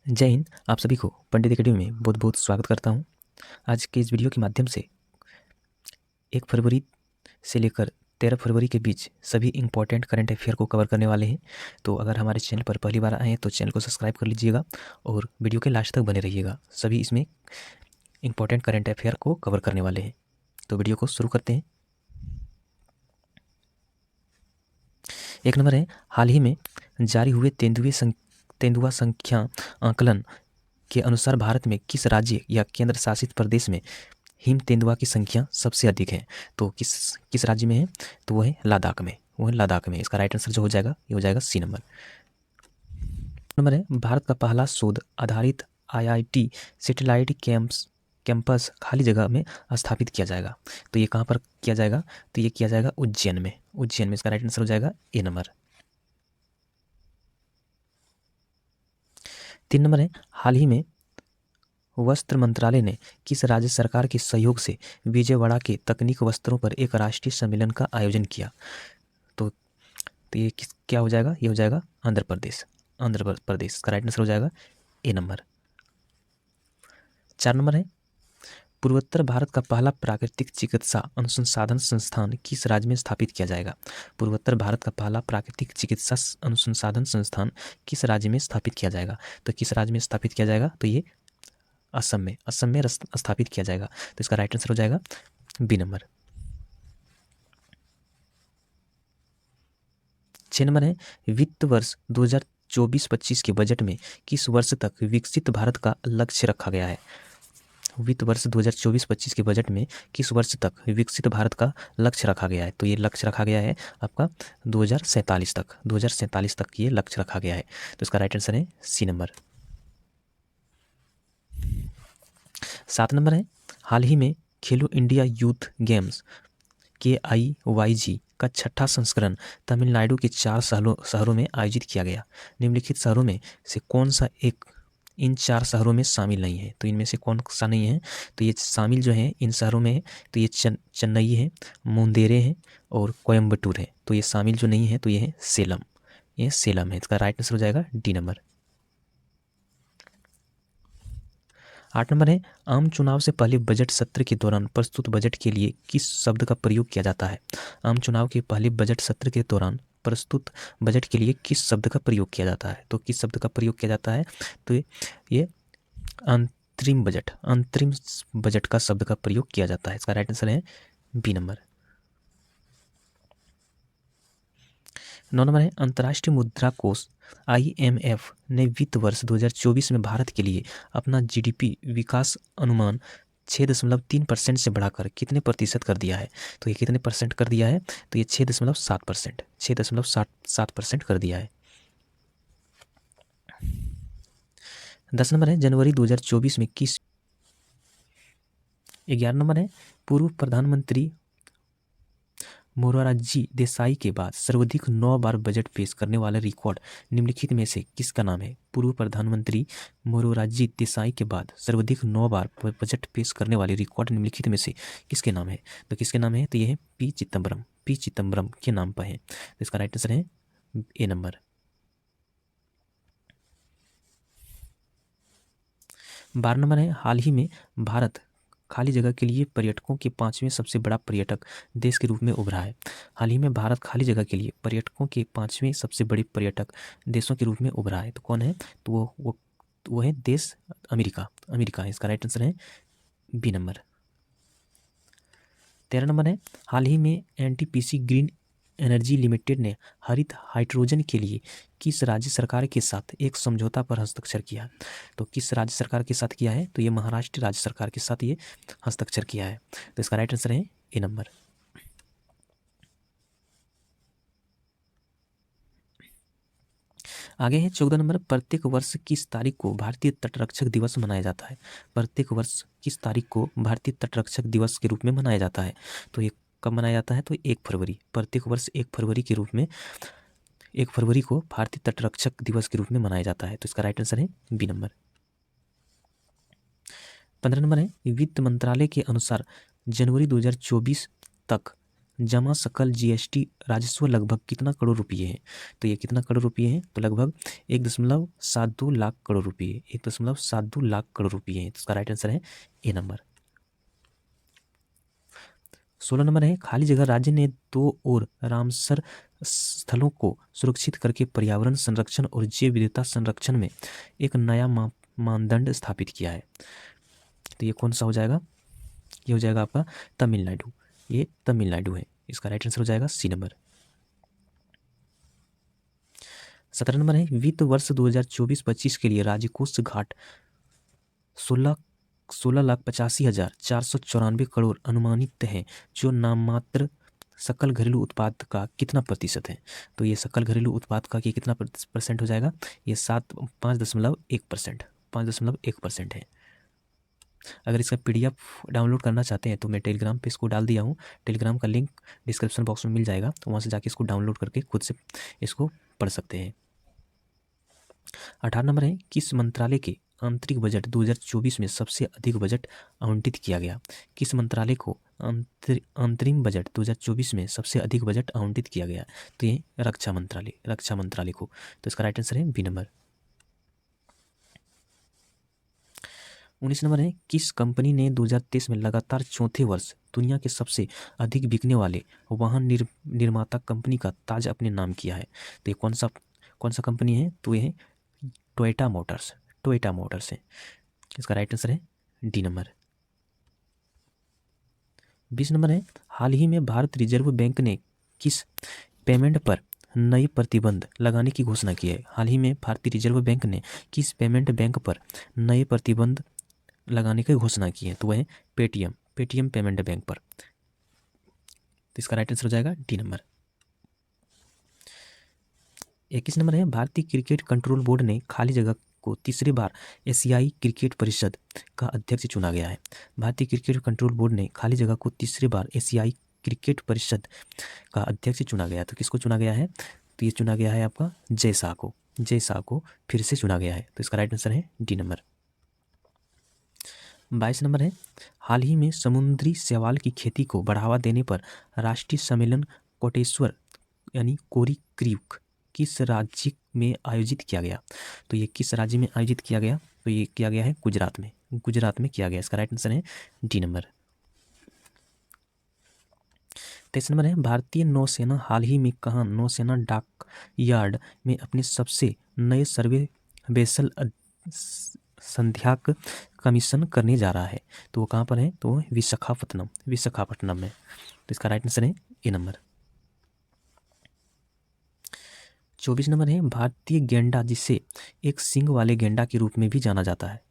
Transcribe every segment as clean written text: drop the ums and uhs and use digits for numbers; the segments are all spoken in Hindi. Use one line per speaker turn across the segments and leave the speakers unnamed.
जय हिंद। आप सभी को पंडित एकेडमी में बहुत बहुत स्वागत करता हूं। आज के इस वीडियो के माध्यम से 1 फरवरी से लेकर 13 फरवरी के बीच सभी इंपॉर्टेंट करंट अफेयर को कवर करने वाले हैं। तो अगर हमारे चैनल पर पहली बार आए हैं तो चैनल को सब्सक्राइब कर लीजिएगा और वीडियो के लास्ट तक बने रहिएगा। सभी इसमें इंपॉर्टेंट करंट अफेयर को कवर करने वाले हैं। तो वीडियो को शुरू करते हैं। 1 नंबर है, हाल ही में जारी हुए तेंदुआ संख्या आकलन के अनुसार भारत में किस राज्य या केंद्र शासित प्रदेश में हिम तेंदुआ की संख्या सबसे अधिक है? तो किस राज्य में है? तो वो है लद्दाख में। इसका राइट आंसर जो हो जाएगा ये हो जाएगा सी नंबर। नंबर है, भारत का पहला शोध आधारित IIT सैटेलाइट कैंपस खाली जगह में स्थापित किया जाएगा। तो ये कहाँ पर किया जाएगा? तो ये किया जाएगा उज्जैन में। इसका राइट आंसर हो जाएगा ए नंबर। 3 नंबर है, हाल ही में वस्त्र मंत्रालय ने किस राज्य सरकार के सहयोग से विजयवाड़ा के तकनीक वस्त्रों पर एक राष्ट्रीय सम्मेलन का आयोजन किया? तो ये क्या हो जाएगा? ये हो जाएगा आंध्र प्रदेश। इसका राइट आंसर हो जाएगा ए नंबर। 4 नंबर है, पूर्वोत्तर भारत का पहला प्राकृतिक चिकित्सा अनुसंधान संस्थान किस राज्य में स्थापित किया जाएगा? पूर्वोत्तर भारत का पहला प्राकृतिक चिकित्सा अनुसंधान संस्थान किस राज्य में स्थापित किया जाएगा? तो किस राज्य में स्थापित किया जाएगा? तो ये असम में स्थापित किया जाएगा। तो इसका राइट आंसर हो जाएगा बी नंबर। 6 नंबर है, वित्त वर्ष 2024-25 के बजट में किस वर्ष तक विकसित भारत का लक्ष्य रखा गया है? वित्त वर्ष 2024-25 के बजट में किस वर्ष तक विकसित भारत का लक्ष्य रखा गया है? तो ये लक्ष्य रखा गया है आपका 2047 तक ये लक्ष्य रखा गया है। तो इसका राइट आंसर है सी नंबर। 7 नंबर है, हाल ही में खेलो इंडिया यूथ गेम्स KIYG का 6ठा संस्करण तमिलनाडु के 4 शहरों में आयोजित किया गया। निम्नलिखित शहरों में से कौन सा एक इन 4 शहरों में शामिल नहीं है? तो इनमें से कौन सा नहीं है? तो ये शामिल जो है इन शहरों में है तो ये चेन्नई है, मुंदेरे है और कोयम्बटूर है। तो ये शामिल जो नहीं है तो ये है सेलम। ये सेलम है। इसका राइट आंसर हो जाएगा डी नंबर। 8 नंबर है, आम चुनाव से पहले बजट सत्र के दौरान प्रस्तुत बजट के लिए किस शब्द का प्रयोग किया जाता है? आम चुनाव के पहले बजट सत्र के दौरान प्रस्तुत बजट के लिए किस शब्द का प्रयोग किया जाता है? तो किस शब्द का प्रयोग किया जाता है? तो ये अंतरिम बजट का शब्द का प्रयोग किया जाता है। इसका राइट आंसर है बी नंबर। 9 नंबर है, अंतर्राष्ट्रीय मुद्रा कोष IMF ने वित्त वर्ष 2024 में भारत के लिए अपना GDP विकास अनुमान 6.3% से बढ़ाकर कितने प्रतिशत कर दिया है? तो ये कितने परसेंट कर दिया है? तो ये 6.7% कर दिया है। 10 नंबर है, जनवरी 2024 में किस 11 नंबर है, पूर्व प्रधानमंत्री मोरारजी देसाई के बाद सर्वाधिक 9 बार बजट पेश करने वाला रिकॉर्ड निम्नलिखित में से किसका नाम है? पूर्व प्रधानमंत्री मोरारजी देसाई के बाद सर्वाधिक 9 बार बजट पेश करने वाले रिकॉर्ड निम्नलिखित में से किसके नाम है? तो किसके नाम है? तो ये है पी चिदम्बरम के नाम पर है। तो इसका राइट आंसर है ए नंबर। 12 नंबर है, हाल ही में भारत खाली जगह के लिए पर्यटकों के 5वें सबसे बड़ा पर्यटक देश के रूप में उभरा है। हाल ही में भारत खाली जगह के लिए पर्यटकों के 5वें सबसे बड़े पर्यटक देशों के रूप में उभरा है। तो कौन है? तो वो है देश अमेरिका। इसका राइट आंसर है बी नंबर। 13 नंबर है, हाल ही में NTPC ग्रीन एनर्जी लिमिटेड ने हरित हाइड्रोजन के लिए किस राज्य सरकार के साथ एक समझौता पर हस्ताक्षर किया? तो किस राज्य सरकार के साथ किया है? तो ये महाराष्ट्र राज्य सरकार के साथ ये हस्ताक्षर किया है। तो इसका राइट आंसर है ए नंबर। आगे है 14 नंबर, प्रत्येक वर्ष किस तारीख को भारतीय तटरक्षक दिवस मनाया जाता है? प्रत्येक वर्ष किस तारीख को भारतीय तटरक्षक दिवस के रूप में मनाया जाता है? तो ये कब मनाया जाता है? तो 1 फरवरी। प्रत्येक वर्ष 1 फरवरी के रूप में 1 फरवरी को भारतीय तटरक्षक दिवस के रूप में मनाया जाता है। तो इसका राइट आंसर है बी नंबर। 15 नंबर है, वित्त मंत्रालय के अनुसार जनवरी 2024 तक जमा सकल जीएसटी राजस्व लगभग कितना करोड़ रुपये है? तो ये कितना करोड़ रुपये है? तो लगभग 1.72 लाख करोड़ रुपये, 1.72 लाख करोड़ रुपये है। तो इसका राइट आंसर है ए नंबर। 16 नंबर है, खाली जगह राज्य ने 2 और रामसर स्थलों को सुरक्षित करके पर्यावरण संरक्षण और जैव विविधता संरक्षण में एक नया मानदंड स्थापित किया है। तो ये कौन सा हो जाएगा? ये हो जाएगा आपका तमिलनाडु। ये तमिलनाडु है। इसका राइट आंसर हो जाएगा सी नंबर। 17 नंबर है, वित्त वर्ष 2024-25 के लिए राजकोष घाट 16,85,494 करोड़ अनुमानित है, जो नाममात्र सकल घरेलू उत्पाद का कितना प्रतिशत है? तो ये सकल घरेलू उत्पाद का कितना परसेंट हो जाएगा? ये 5.1%, 5.1% है। अगर इसका PDF डाउनलोड करना चाहते हैं तो मैं टेलीग्राम पे इसको डाल दिया हूँ। टेलीग्राम का लिंक डिस्क्रिप्शन बॉक्स में मिल जाएगा, तो वहाँ से जाके इसको डाउनलोड करके खुद से इसको पढ़ सकते हैं। 18 नंबर है, किस मंत्रालय के आंतरिक बजट 2024 में सबसे अधिक बजट आवंटित किया गया? किस मंत्रालय को अंतरिम बजट 2024 में सबसे अधिक बजट आवंटित किया गया? तो ये रक्षा मंत्रालय को। तो इसका राइट आंसर है बी नंबर। 19 नंबर है, किस कंपनी ने 2023 में लगातार चौथे वर्ष दुनिया के सबसे अधिक बिकने वाले वाहन निर्माता कंपनी का ताज अपने नाम किया है? तो ये कौन सा कंपनी है? तो ये है टोयोटा मोटर्स है। इसका राइट आंसर है डी नंबर। 20 नंबर है, हाल ही में भारत रिजर्व बैंक ने किस पेमेंट पर नई प्रतिबंध लगाने की घोषणा की है? हाल ही में भारतीय रिजर्व बैंक ने किस पेमेंट बैंक पर नए प्रतिबंध लगाने की घोषणा की है? तो वह है पेटीएम पेमेंट बैंक पर। तो इसका राइट आंसर हो जाएगा डी नंबर। 21 नंबर है, भारतीय क्रिकेट कंट्रोल बोर्ड ने खाली जगह को तीसरी बार एशियाई क्रिकेट परिषद का अध्यक्ष चुना गया है। भारतीय क्रिकेट कंट्रोल बोर्ड ने खाली जगह को तीसरी बार एशियाई क्रिकेट परिषद का अध्यक्ष चुना गया। तो किसको चुना गया है? तो ये चुना गया है आपका जय शाह को फिर से चुना गया है। तो इसका राइट आंसर है डी नंबर। 22 नंबर है, हाल ही में समुद्री शैवाल की खेती को बढ़ावा देने पर राष्ट्रीय सम्मेलन कोटेश्वर यानी कोरी क्रीक किस राज्य में आयोजित किया गया? तो ये किस राज्य में आयोजित किया गया? तो ये किया गया है गुजरात में किया गया। इसका राइट आंसर है डी नंबर। 23 नंबर है, भारतीय नौसेना हाल ही में कहाँ नौसेना डॉक यार्ड में अपने सबसे नए सर्वे वेसल संध्याक कमीशन करने जा रहा है? तो वो कहाँ पर है? तो विशाखापट्टनम में। तो इसका राइट आंसर है ए नंबर। 24 नंबर है, भारतीय गैंडा जिसे एक सींग वाले गैंडा के रूप में भी जाना जाता है,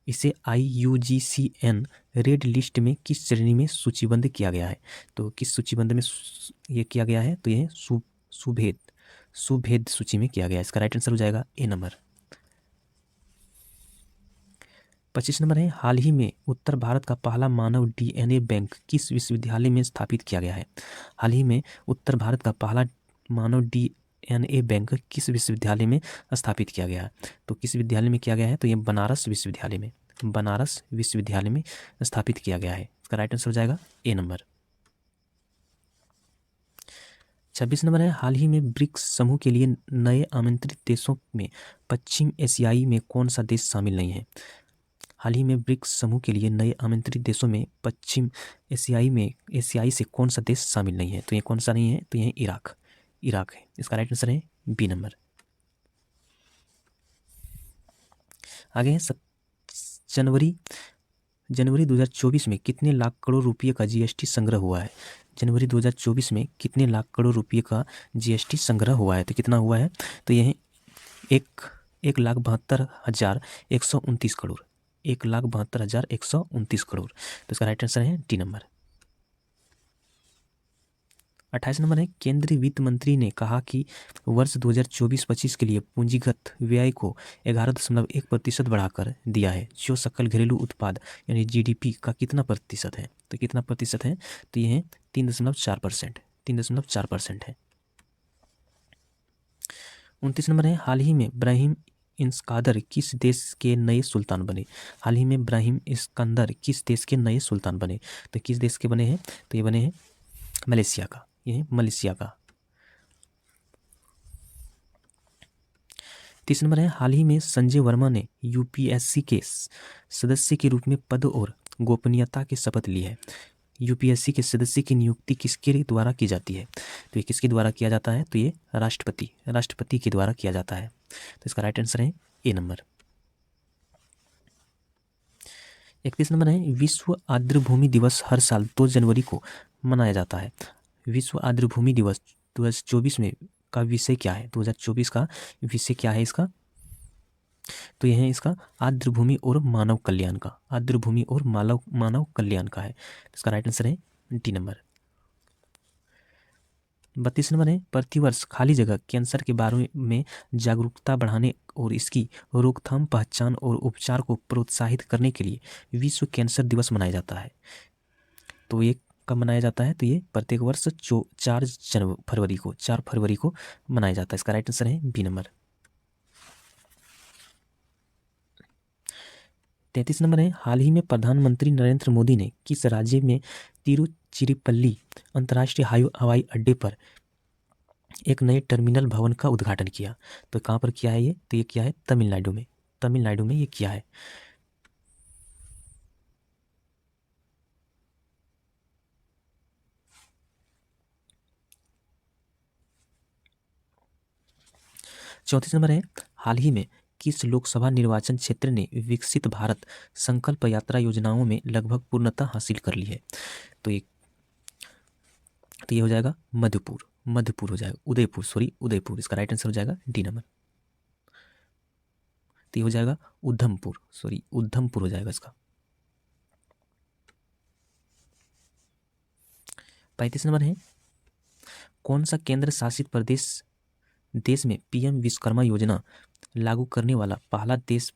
इसे IUCN रेड लिस्ट में किस श्रेणी में सूचीबद्ध किया गया है? तो किस सूचीबद्ध में ये किया गया है? तो ये सुभेद सूची में किया गया है। इसका राइट आंसर हो जाएगा ए नंबर। 25 नंबर है, हाल ही में उत्तर भारत का पहला मानव DNA बैंक किस विश्वविद्यालय में स्थापित किया गया है? हाल ही में उत्तर भारत का पहला मानव DNA बैंक किस विश्वविद्यालय में स्थापित किया गया है? तो किस विद्यालय में किया गया है? तो ये बनारस विश्वविद्यालय में स्थापित किया गया है। इसका राइट आंसर हो जाएगा ए नंबर। 26 नंबर है, हाल ही में ब्रिक्स समूह के लिए नए आमंत्रित देशों में पश्चिम एशियाई में कौन सा देश शामिल नहीं है? हाल ही में ब्रिक्स समूह के लिए नए आमंत्रित देशों में पश्चिम एशियाई से कौन सा देश शामिल नहीं है? तो ये कौन सा नहीं है? तो ये इराक है। इसका राइट आंसर है बी नंबर। आगे है जनवरी 2024 में कितने लाख करोड़ रुपये का GST संग्रह हुआ है? जनवरी 2024 में कितने लाख करोड़ रुपये का GST संग्रह हुआ है? तो कितना हुआ है? तो यह 1,72,129 करोड़, 1,72,129 करोड़। तो इसका राइट आंसर है डी नंबर। 28 नंबर है, केंद्रीय वित्त मंत्री ने कहा कि वर्ष 2024-25 के लिए पूंजीगत व्यय को 11.1% बढ़ाकर दिया है, जो सकल घरेलू उत्पाद यानी GDP का कितना प्रतिशत है? तो कितना प्रतिशत है? तो ये है 3.4% है। 29 नंबर है, हाल ही में ब्राहिम इस्कांदर किस देश के नए सुल्तान बने? हाल ही में ब्राहिम इस्कांदर किस देश के नए सुल्तान बने? तो किस देश के बने हैं? तो ये बने हैं मलेशिया का, ये है मलेशिया का। 30 नंबर है, हाल ही में संजय वर्मा ने यूपीएससी के सदस्य के रूप में पद और गोपनीयता की शपथ ली है। यूपीएससी के सदस्य की नियुक्ति किसके द्वारा की जाती है? तो ये किसके द्वारा किया जाता है? तो ये राष्ट्रपति के द्वारा किया जाता है। तो इसका राइट आंसर है ए नंबर। 31 नंबर है, विश्व आर्द्रभूमि दिवस हर साल 2 जनवरी को मनाया जाता है। विश्व आर्द्रभूमि दिवस 2024 में का विषय क्या है? 2024 का विषय क्या है इसका? तो यह है इसका आर्द्रभूमि और मानव कल्याण का, आर्द्रभूमि और मानव कल्याण का है। इसका राइट आंसर है डी नंबर। 32 नंबर है, प्रतिवर्ष खाली जगह कैंसर के बारे में जागरूकता बढ़ाने और इसकी रोकथाम, पहचान और उपचार को प्रोत्साहित करने के लिए विश्व कैंसर दिवस मनाया जाता है। तो ये कब मनाया जाता है? तो ये प्रत्येक वर्ष 4 फरवरी को मनाया जाता है। इसका राइट आंसर है बी नंबर। 33 नंबर है, हाल ही में प्रधानमंत्री नरेंद्र मोदी ने किस राज्य में तिरुचिरापल्ली अंतर्राष्ट्रीय हवाई अड्डे पर एक नए टर्मिनल भवन का उद्घाटन किया? तो कहाँ पर किया है ये? तो ये किया है तमिलनाडु में, तमिलनाडु में ये किया है। चौंतीस नंबर है, हाल ही में किस लोकसभा निर्वाचन क्षेत्र ने विकसित भारत संकल्प यात्रा योजनाओं में लगभग पूर्णता हासिल कर ली है? तो ये हो जाएगा मध्यपुर हो जाएगा, उदयपुर। इसका राइट आंसर हो जाएगा डी नंबर। तो ये हो जाएगा उधमपुर हो जाएगा इसका। 35 नंबर है, कौन सा केंद्र शासित प्रदेश देश में पीएम विश्वकर्मा योजना लागू करने वाला पहला देश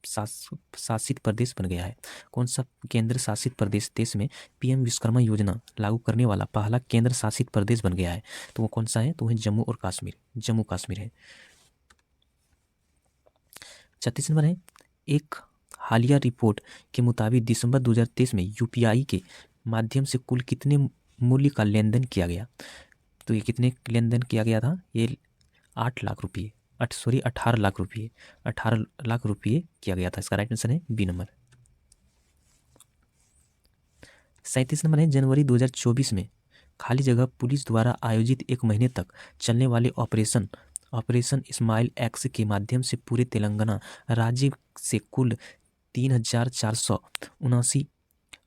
शासित प्रदेश बन गया है? कौन सा केंद्र शासित प्रदेश देश में पीएम विश्वकर्मा योजना लागू करने वाला पहला केंद्र शासित प्रदेश बन गया है? तो वो कौन सा है? तो वह जम्मू कश्मीर है। 36 नंबर है, एक हालिया रिपोर्ट के मुताबिक दिसंबर 2023 में यूपीआई के माध्यम से कुल कितने मूल्य का लेन देन किया गया? तो ये कितने लेन देन किया गया था? ये 18 लाख रुपये किया गया था। इसका राइट आंसर है बी नंबर। 37 नंबर है, जनवरी 2024 में खाली जगह पुलिस द्वारा आयोजित 1 महीने तक चलने वाले ऑपरेशन स्माइल एक्स के माध्यम से पूरे तेलंगाना राज्य से कुल 3,479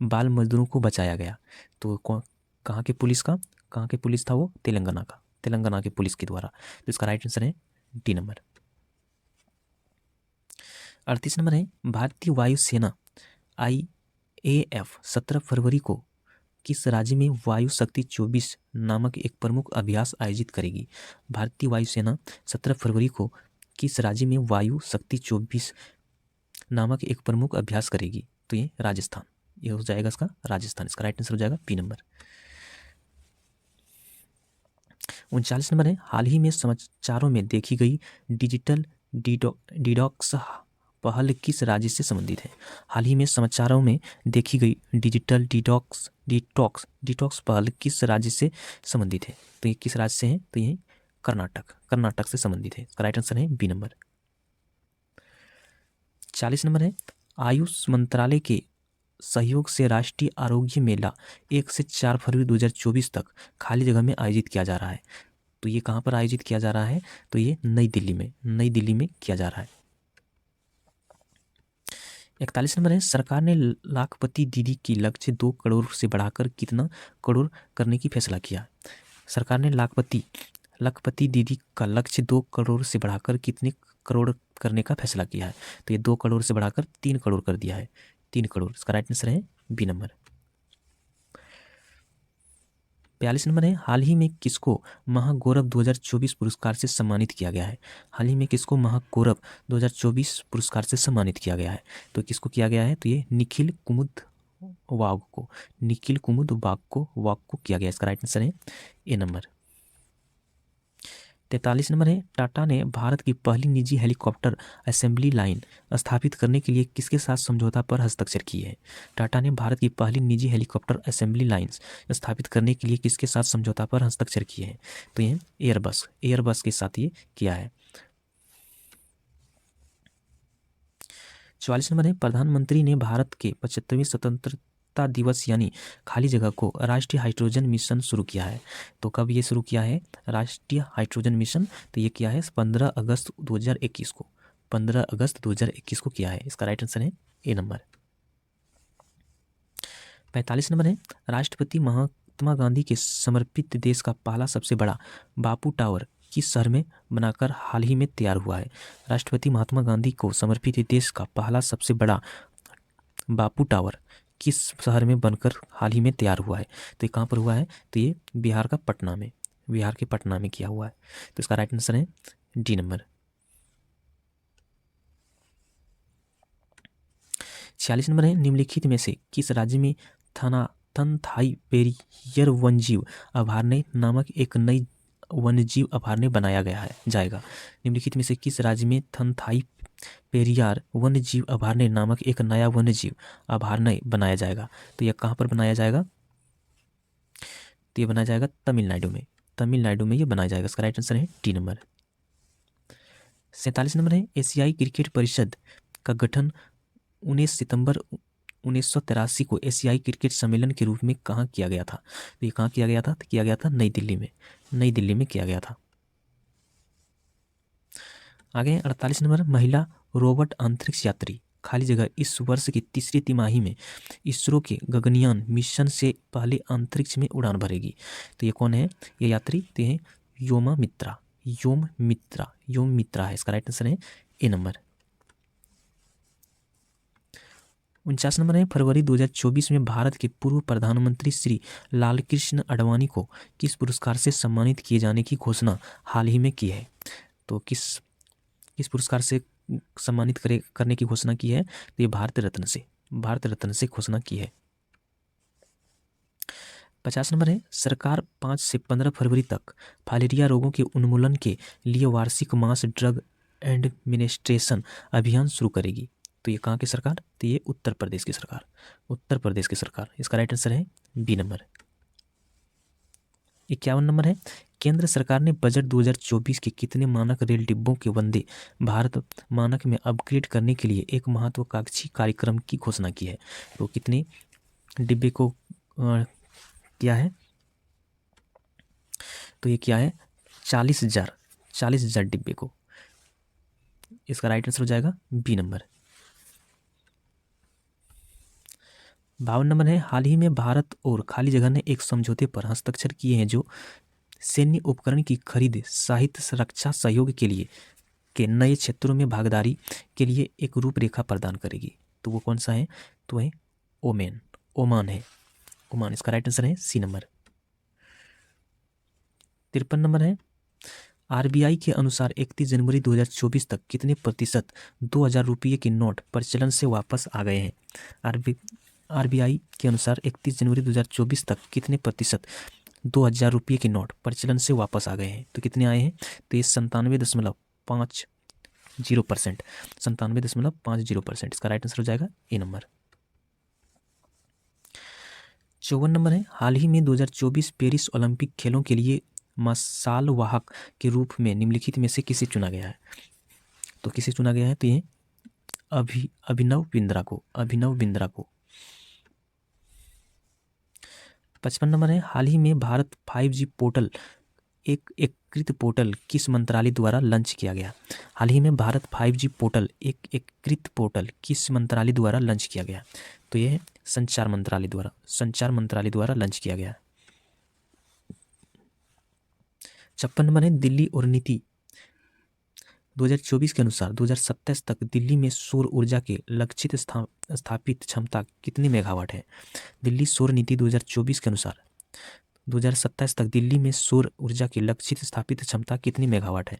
बाल मजदूरों को बचाया गया। तो कहाँ के पुलिस था वो? तेलंगाना के पुलिस के द्वारा। तो इसका राइट आंसर है डी नंबर। 38 नंबर है, भारतीय वायुसेना IAF 17 फरवरी को किस राज्य में वायु शक्ति 24 नामक एक प्रमुख अभ्यास आयोजित करेगी? भारतीय वायुसेना 17 फरवरी को किस राज्य में वायु शक्ति 24 नामक एक प्रमुख अभ्यास करेगी? तो ये राजस्थान, ये हो जाएगा इसका राजस्थान। इसका राइट आंसर हो जाएगा बी नंबर। 39 नंबर है, हाल ही में समाचारों में देखी गई डिजिटल डिटॉक्स पहल किस राज्य से संबंधित है? हाल ही में समाचारों में देखी गई डिजिटल डिटॉक्स पहल किस राज्य से संबंधित है? तो ये किस राज्य से है? तो ये कर्नाटक से संबंधित है। इसका राइट आंसर है बी नंबर। 40 नंबर है, आयुष मंत्रालय के सहयोग से राष्ट्रीय आरोग्य मेला 1 से 4 फरवरी 2024 तक खाली जगह में आयोजित किया जा रहा है। तो ये कहाँ पर आयोजित किया जा रहा है? तो ये नई दिल्ली में किया जा रहा है। 41 नंबर है, सरकार ने लाखपति दीदी की लक्ष्य 2 करोड़ से बढ़ाकर कितना करोड़ करने की फैसला किया? सरकार ने लाखपति दीदी का लक्ष्य 2 करोड़ से बढ़ाकर कितने करोड़ करने का फैसला किया है? तो ये 2 करोड़ से बढ़ाकर 3 करोड़ कर दिया है, 3 करोड़। इसका राइट आंसर है बी नंबर। 42 नंबर है, हाल ही में किसको महागौरव 2024 पुरस्कार से सम्मानित किया गया है? हाल ही में किसको महागौरव 2024 पुरस्कार से सम्मानित किया गया है? तो किसको किया गया है? तो ये निखिल कुमुद वाग को किया गया। इसका राइट आंसर है ए नंबर। 43 नंबर है, टाटा ने भारत की पहली निजी हेलीकॉप्टर असेंबली लाइन स्थापित करने के लिए किसके साथ समझौता पर हस्ताक्षर किए हैं? टाटा ने भारत की पहली निजी हेलीकॉप्टर असेंबली लाइन्स स्थापित करने के लिए किसके साथ समझौता पर हस्ताक्षर किए हैं? तो ये एयरबस के साथ ये किया है। 44 नंबर है, प्रधानमंत्री ने भारत के 75वें स्वतंत्रता दिवस यानी खाली जगह को राष्ट्रीय हाइड्रोजन मिशन शुरू किया है। तो कब ये शुरू किया है राष्ट्रीय हाइड्रोजन मिशन? तो ये किया है 15 अगस्त 2021 को, 15 अगस्त 2021 को किया है। इसका राइट आंसर है ए नंबर। 45 नंबर है, राष्ट्रपति महात्मा गांधी के समर्पित देश का पहला सबसे बड़ा बापू टावर किस शहर में बनाकर हाल ही में तैयार हुआ है? राष्ट्रपति महात्मा गांधी को समर्पित देश का पहला सबसे बड़ा बापू टावर किस शहर में बनकर हाल ही में तैयार हुआ है? तो ये कहाँ पर हुआ है? तो ये बिहार का पटना में, बिहार के पटना में किया हुआ है। तो इसका राइट आंसर है डी नंबर। 46 नंबर है, निम्नलिखित में से किस राज्य में थनथाई पेरियर वन्यजीव अभयारण्य नामक एक नई वन्यजीव अभयारण्य बनाया गया है जाएगा? निम्नलिखित में से किस राज्य में थनथाई पेरियार वन्यजीव अभयारण्य नामक एक नया वन्यजीव अभयारण्य बनाया जाएगा? तो यह कहाँ पर बनाया जाएगा? तो ये बनाया जाएगा तमिलनाडु में, तमिलनाडु में ये बनाया जाएगा। इसका राइट आंसर है डी नंबर। 47 नंबर है, एशियाई क्रिकेट परिषद का गठन 19 सितंबर 1983 को एशियाई क्रिकेट सम्मेलन के रूप में कहाँ किया गया था? तो ये कहाँ किया गया था? तो किया गया था नई दिल्ली में, नई दिल्ली में किया गया था। आगे 48 नंबर, महिला रोबोट अंतरिक्ष यात्री खाली जगह इस वर्ष की तीसरी तिमाही में इसरो के गगनयान मिशन से पहले अंतरिक्ष में उड़ान भरेगी। तो ये कौन है? ये यात्री तो है योमा मित्रा, योम मित्रा है। इसका राइट आंसर है ए नंबर। 49 नंबर है, फरवरी 2024 में भारत के पूर्व प्रधानमंत्री श्री लालकृष्ण आडवाणी को किस पुरस्कार से सम्मानित किए जाने की घोषणा हाल ही में की है? तो किस पुरस्कार से सम्मानित करने की घोषणा की है? तो ये भारत रत्न से घोषणा की है। 50 नंबर है, सरकार 5 से 15 फरवरी तक फाइलेरिया रोगों के उन्मूलन के लिए वार्षिक मास ड्रग एडमिनिस्ट्रेशन अभियान शुरू करेगी। तो ये कहाँ की सरकार? तो ये उत्तर प्रदेश की सरकार। इसका राइट आंसर है बी नंबर। 51 नंबर है, केंद्र सरकार ने बजट 2024 के कितने मानक रेल डिब्बों के वंदे भारत मानक में अपग्रेड करने के लिए एक महत्वाकांक्षी कार्यक्रम की घोषणा की है? तो कितने डिब्बे को किया है? तो ये क्या है 40,000 डिब्बे को। इसका राइट आंसर हो जाएगा बी नंबर। 52 नंबर है, हाल ही में भारत और खाली जगह ने एक समझौते पर हस्ताक्षर किए हैं जो सैन्य उपकरण की खरीद, साहित्य रक्षा सहयोग के लिए के नए क्षेत्रों में भागीदारी के लिए एक रूपरेखा प्रदान करेगी। तो वो कौन सा है? तो है ओमान है। इसका राइट आंसर है सी नंबर। 53 नंबर है, आरबीआई के अनुसार 31 जनवरी 2024 तक कितने प्रतिशत 2000 रुपये के नोट प्रचलन से वापस आ गए हैं? आरबीआई के अनुसार 31 जनवरी 2024 तक कितने प्रतिशत 2000 रुपये के नोट प्रचलन से वापस आ गए हैं? तो कितने आए हैं? तो ये 97.50%, 97.50%। इसका राइट आंसर हो जाएगा ए नंबर। 54 नंबर है, हाल ही में 2024 पेरिस ओलंपिक खेलों के लिए मसाल वाहक के रूप में निम्नलिखित में से किसे चुना गया है? तो किसे चुना गया है? तो ये अभिनव बिंद्रा को। 55 नंबर है, हाल ही में भारत 5G पोर्टल एक एकीकृत पोर्टल किस मंत्रालय द्वारा लॉन्च किया गया? हाल ही में भारत 5G पोर्टल एक एकीकृत पोर्टल किस मंत्रालय द्वारा लॉन्च किया गया? तो यह संचार मंत्रालय द्वारा लॉन्च किया गया। 56 नंबर है, दिल्ली और नीति 2024 के अनुसार 2027 तक दिल्ली में सौर ऊर्जा के लक्षित स्थापित क्षमता कितनी मेगावाट है? दिल्ली सौर नीति 2024 के अनुसार 2027 तक दिल्ली में सौर ऊर्जा की लक्षित स्थापित क्षमता कितनी मेगावाट है?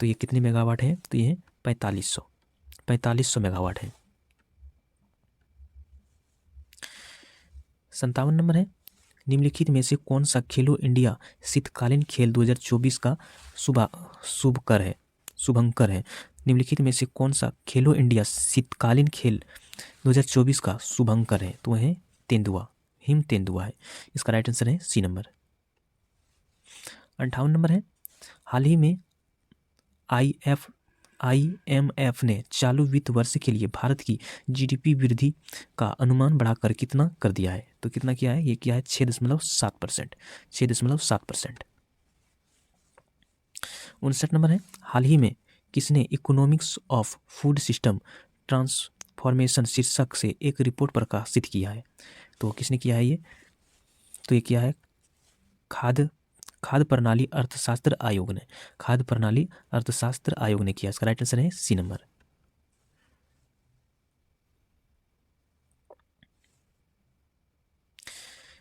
तो ये कितनी मेगावाट है? तो ये 4500 मेगावाट है। 57 नंबर है, निम्नलिखित में से कौन सा खेलो इंडिया शीतकालीन खेल 2024 का शुभंकर है? निम्नलिखित में से कौन सा खेलो इंडिया शीतकालीन खेल 2024 का शुभंकर है? तो है तेंदुआ, हिम तेंदुआ है। इसका राइट आंसर है सी नंबर। 58 नंबर है, हाल ही में IMF ने चालू वित्त वर्ष के लिए भारत की GDP वृद्धि का अनुमान बढ़ाकर कितना कर दिया है? तो कितना किया है? ये किया है 6.7%। 6.7%। 59 नंबर है, हाल ही में किसने economics of food system transformation शीर्षक से एक रिपोर्ट प्रकाशित किया है? तो किसने किया है ये? तो ये किया है खाद्य प्रणाली अर्थशास्त्र आयोग ने। खाद्य प्रणाली अर्थशास्त्र आयोग ने किया। इसका राइट आंसर है सी नंबर।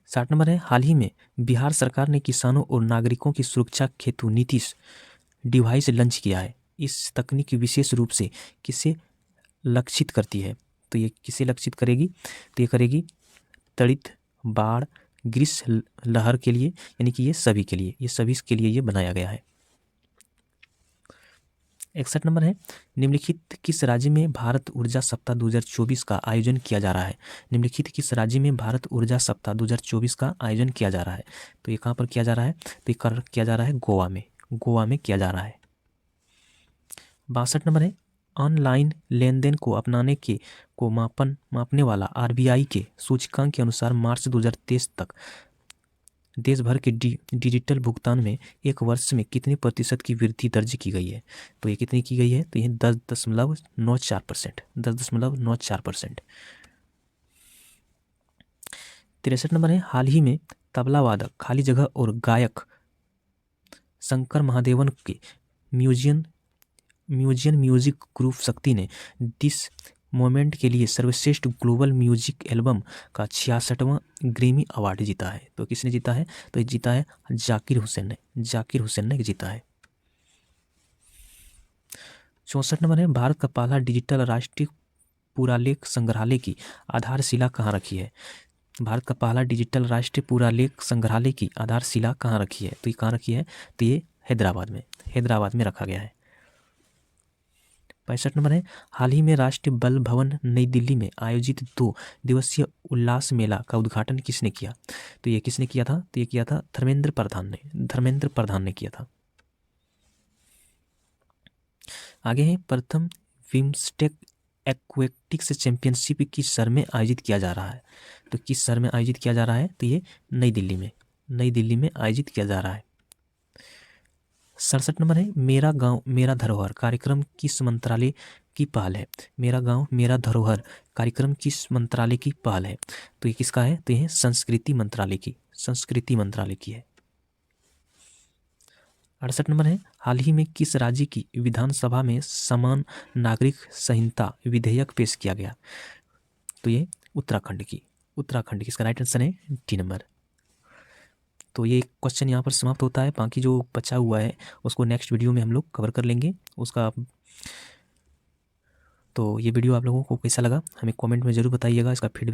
60 नंबर है, हाल ही में बिहार सरकार ने किसानों और नागरिकों की सुरक्षा हेतु नीतीश डिवाइस लॉन्च किया है। इस तकनीक विशेष रूप से किसे लक्षित करती है? तो ये किसे लक्षित करेगी? तो ये करेगी त्वरित बाढ़ ग्रीष्म लहर के लिए, यानी कि ये सभी के लिए, ये सभी के लिए ये बनाया गया है। 61 नंबर है, निम्नलिखित किस राज्य में भारत ऊर्जा सप्ताह 2024 का आयोजन किया जा रहा है? निम्नलिखित किस राज्य में भारत ऊर्जा सप्ताह 2024 का आयोजन किया जा रहा है? तो ये कहाँ पर किया जा रहा है? तो ये किया जा रहा है गोवा में। गोवा में किया जा रहा है। 62 नंबर है, ऑनलाइन लेन देन को अपनाने को मापने वाला RBI के सूचकांक के अनुसार मार्च 2023 तक देश भर के डिजिटल भुगतान में एक वर्ष में कितने प्रतिशत की वृद्धि दर्ज की गई है? तो ये कितनी की गई है? तो ये 10.94%। 10.94%। 63 नंबर है, हाल ही में तबला वादक खाली जगह और गायक शंकर महादेवन के म्यूजियम म्यूजिक ग्रुप शक्ति ने दिस मोमेंट के लिए सर्वश्रेष्ठ ग्लोबल म्यूजिक एल्बम का 66वां ग्रैमी अवार्ड जीता है। तो किसने जीता है? तो ये जीता है जाकिर हुसैन ने। जाकिर हुसैन ने जीता है। 64 नंबर है, भारत का पहला डिजिटल राष्ट्रीय पुरालेख संग्रहालय की आधारशिला कहाँ रखी है? भारत का पहला डिजिटल राष्ट्रीय पुरालेख संग्रहालय की आधारशिला कहाँ रखी है? तो ये कहाँ रखी है? तो ये हैदराबाद में रखा गया है। 65 नंबर है, हाल ही में राष्ट्रीय बल भवन नई दिल्ली में आयोजित 2 दिवसीय उल्लास मेला का उद्घाटन किसने किया? तो ये किसने किया था? तो ये किया था धर्मेंद्र प्रधान ने किया था। आगे है, प्रथम विम्स्टेक एक्वेटिक्स चैंपियनशिप किस शहर में आयोजित किया जा रहा है? तो किस शहर में आयोजित किया जा रहा है? तो ये नई दिल्ली में आयोजित किया जा रहा है। 67 नंबर है, मेरा गांव मेरा धरोहर कार्यक्रम किस मंत्रालय की पहल है? मेरा गांव मेरा धरोहर कार्यक्रम किस मंत्रालय की पहल है? तो ये किसका है? तो ये संस्कृति मंत्रालय की है। 68 नंबर है, हाल ही में किस राज्य की विधानसभा में समान नागरिक संहिता विधेयक पेश किया गया? तो ये उत्तराखंड की। इसका राइट आंसर है डी नंबर। तो ये क्वेश्चन यहाँ पर समाप्त होता है। बाकी जो बचा हुआ है उसको नेक्स्ट वीडियो में हम लोग कवर कर लेंगे उसका। तो ये वीडियो आप लोगों को कैसा लगा हमें कमेंट में ज़रूर बताइएगा। इसका फीडबैक